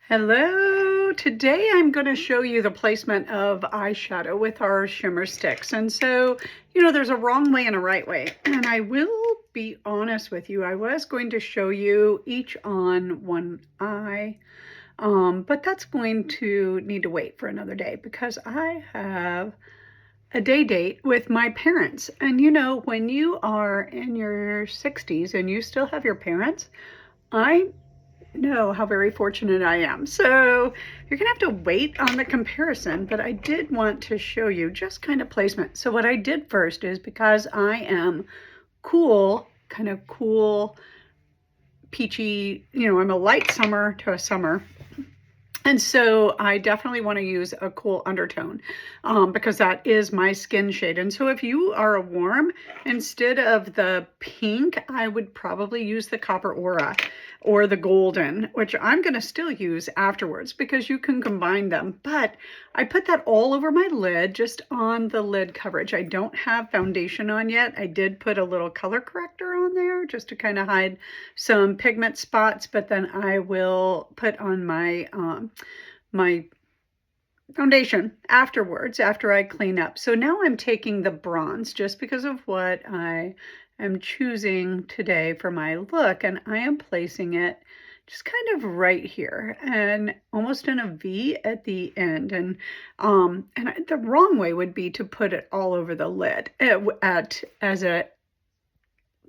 Hello, today I'm going to show you the placement of eyeshadow with our shimmer sticks. And so, there's a wrong way and a right way. And I will be honest with you, I was going to show you each on one eye, but that's going to need to wait for another day because I have a day date with my parents. And when you are in your 60s and you still have your parents, I know how very fortunate I am. So you're gonna have to wait on the comparison, but I did want to show you just kind of placement. So what I did first is, because I am cool, kind of cool, peachy, I'm a light summer to a summer. And so I definitely want to use a cool undertone because that is my skin shade. And so if you are a warm, instead of the pink, I would probably use the copper aura or the golden, which I'm going to still use afterwards because you can combine them. But I put that all over my lid, just on the lid coverage. I don't have foundation on yet. I did put a little color corrector on there just to kind of hide some pigment spots, but then I will put on my my foundation afterwards, after I clean up. So now I'm taking the bronze just because of what I am choosing today for my look, and I am placing it just kind of right here and almost in a V at the end. And the wrong way would be to put it all over the lid as a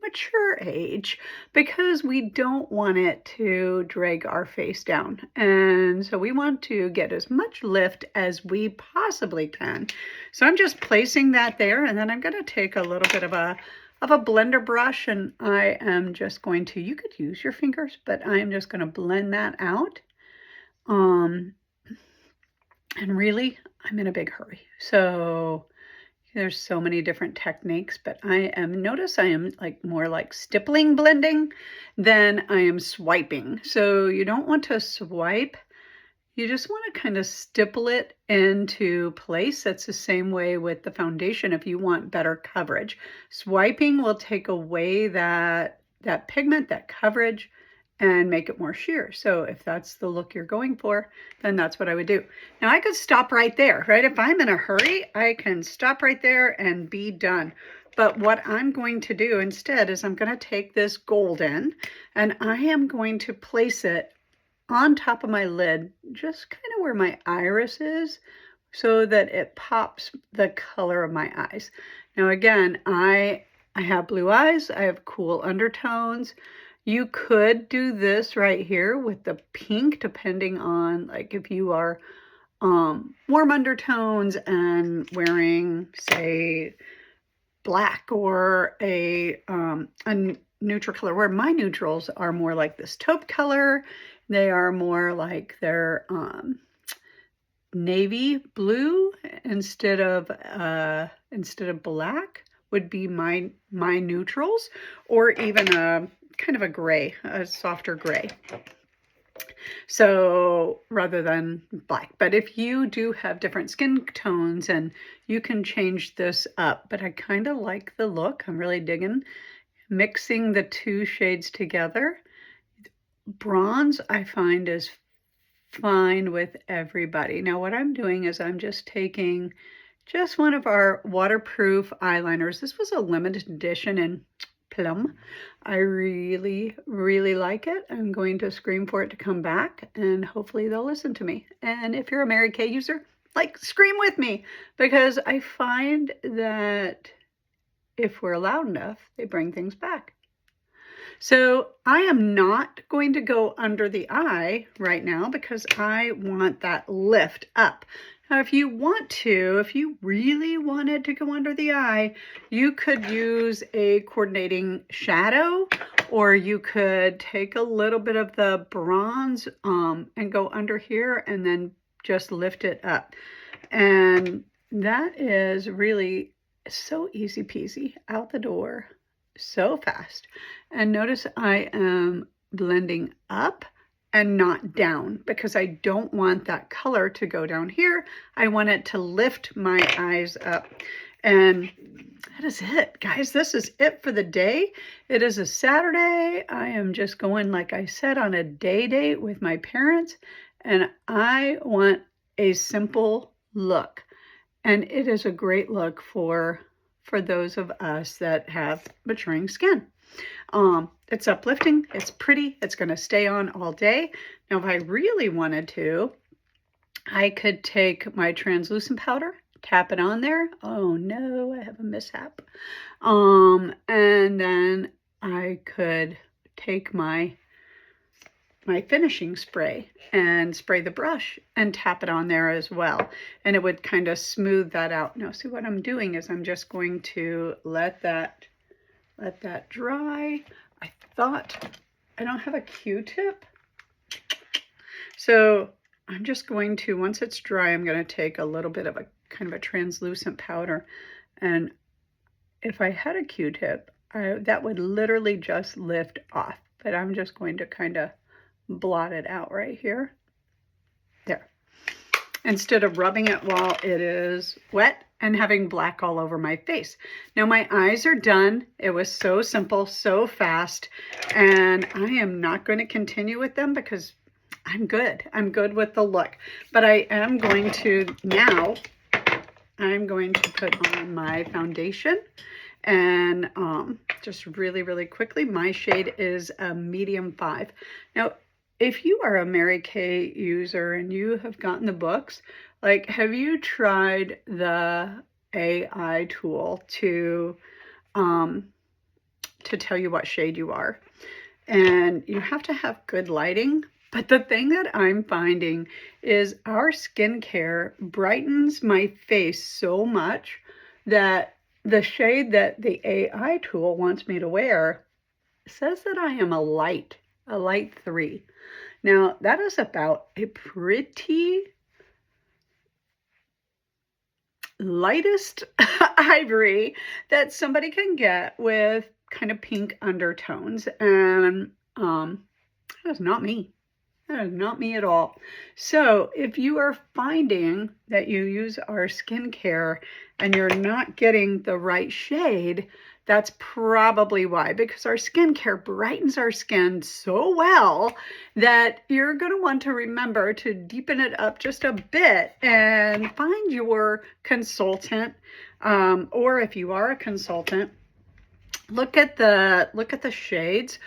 mature age, because we don't want it to drag our face down. And so we want to get as much lift as we possibly can. So I'm just placing that there, and then I'm going to take a little bit of a blender brush, and I am just going to, you could use your fingers, but I'm just going to blend that out. And really, I'm in a big hurry. So there's so many different techniques, but notice I am more like stippling blending than I am swiping. So you don't want to swipe. You just want to kind of stipple it into place. That's the same way with the foundation if you want better coverage. Swiping will take away that pigment, that coverage, and make it more sheer. So if that's the look you're going for, then that's what I would do. Now I could stop right there, right? If I'm in a hurry, I can stop right there and be done. But what I'm going to do instead is I'm going to take this golden and I am going to place it on top of my lid, just kind of where my iris is, so that it pops the color of my eyes. Now again, I have blue eyes, I have cool undertones. You could do this right here with the pink, depending on if you are warm undertones and wearing, say, black or a neutral color, where my neutrals are more like this taupe color. They are more like they're navy blue instead of black would be my neutrals, or even a kind of a gray, a softer gray. So rather than black, but if you do have different skin tones, and you can change this up, but I kind of like the look. I'm really digging mixing the two shades together. Bronze I find is fine with everybody. Now what I'm doing is I'm just taking just one of our waterproof eyeliners. This was a limited edition in plum. I really, really like it. I'm going to scream for it to come back, and hopefully they'll listen to me. And if you're a Mary Kay user, scream with me, because I find that if we're loud enough, they bring things back. So I am not going to go under the eye right now because I want that lift up. Now, if you really wanted to go under the eye, you could use a coordinating shadow, or you could take a little bit of the bronze and go under here and then just lift it up. And that is really so easy peasy, out the door, so fast. And notice I am blending up and not down, because I don't want that color to go down here. I want it to lift my eyes up. And that is it, guys. This is it for the day. It is a Saturday. I am just going, like I said, on a day date with my parents. and I want a simple look. And it is a great look for those of us that have maturing skin. It's uplifting, it's pretty, it's going to stay on all day. Now, if I really wanted to, I could take my translucent powder, tap it on there. Oh no, I have a mishap. And then I could take my finishing spray and spray the brush and tap it on there as well. And it would kind of smooth that out. Now, see what I'm doing is I'm just going to let that dry. I thought I don't have a Q-tip. So I'm just going to, once it's dry, I'm going to take a little bit of a kind of a translucent powder. And if I had a Q-tip, that would literally just lift off. But I'm just going to kind of blot it out right here. There. Instead of rubbing it while it is wet and having black all over my face. Now my eyes are done. It was so simple, so fast, and I am not going to continue with them because I'm good. I'm good with the look. But I am going to now, I'm going to put on my foundation. And just really, really quickly, my shade is a medium 5. Now, if you are a Mary Kay user and you have gotten the books, like, have you tried the AI tool to tell you what shade you are? And you have to have good lighting. But the thing that I'm finding is our skincare brightens my face so much that the shade that the AI tool wants me to wear says that I am a light 3. Now, that is about a pretty lightest ivory that somebody can get with kind of pink undertones. And that is not me. That is not me at all. So if you are finding that you use our skincare and you're not getting the right shade, that's probably why, because our skincare brightens our skin so well that you're going to want to remember to deepen it up just a bit and find your consultant, or if you are a consultant, look at the shades,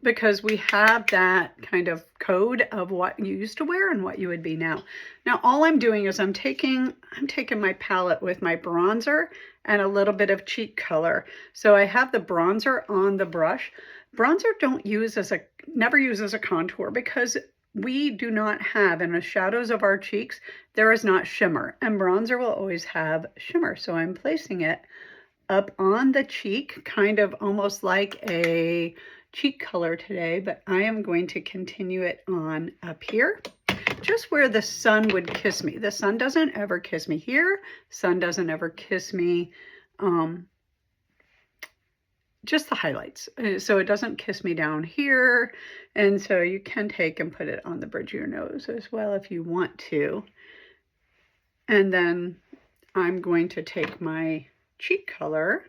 because we have that kind of code of what you used to wear and what you would be now. Now, all I'm doing is I'm taking my palette with my bronzer and a little bit of cheek color. So I have the bronzer on the brush. Bronzer never use as a contour, because we do not have, in the shadows of our cheeks, there is not shimmer, and bronzer will always have shimmer. So I'm placing it up on the cheek, kind of almost like a cheek color today, but I am going to continue it on up here, just where the sun would kiss me. The sun doesn't ever kiss me here. Sun doesn't ever kiss me, just the highlights. So it doesn't kiss me down here. And so you can take and put it on the bridge of your nose as well if you want to. And then I'm going to take my cheek color,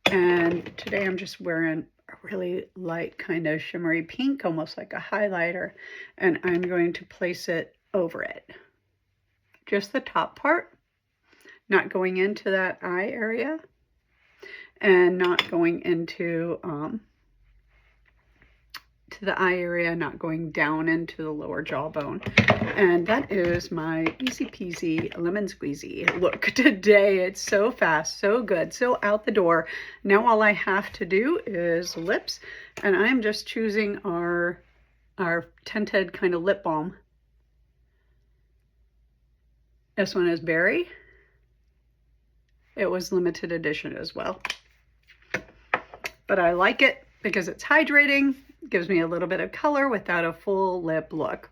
and today I'm just wearing a really light kind of shimmery pink, almost like a highlighter, and I'm going to place it over it. Just the top part, not going into that eye area, and not going into to the eye area, not going down into the lower jawbone. And that is my easy peasy lemon squeezy look today. It's so fast, so good, so out the door. Now all I have to do is lips, and I'm just choosing our tinted kind of lip balm. This one is berry. It was limited edition as well, but I like it because it's hydrating, gives me a little bit of color without a full lip look.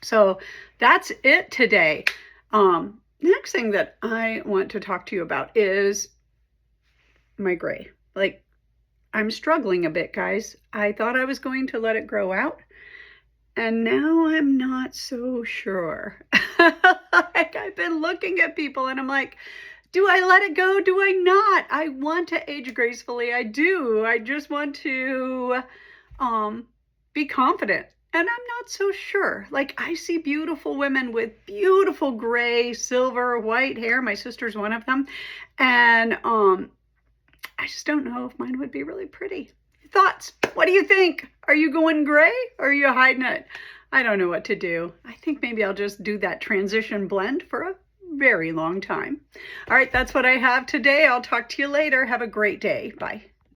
So that's it today. Next thing that I want to talk to you about is my gray. Like, I'm struggling a bit, guys. I thought I was going to let it grow out, and now I'm not so sure. Like, I've been looking at people and I'm like, do I let it go? Do I not? I want to age gracefully. I do. I just want to be confident. And I'm not so sure. Like, I see beautiful women with beautiful gray, silver, white hair. My sister's one of them. And I just don't know if mine would be really pretty. Thoughts? What do you think? Are you going gray or are you hiding it? I don't know what to do. I think maybe I'll just do that transition blend for a very long time. All right, that's what I have today. I'll talk to you later. Have a great day. Bye.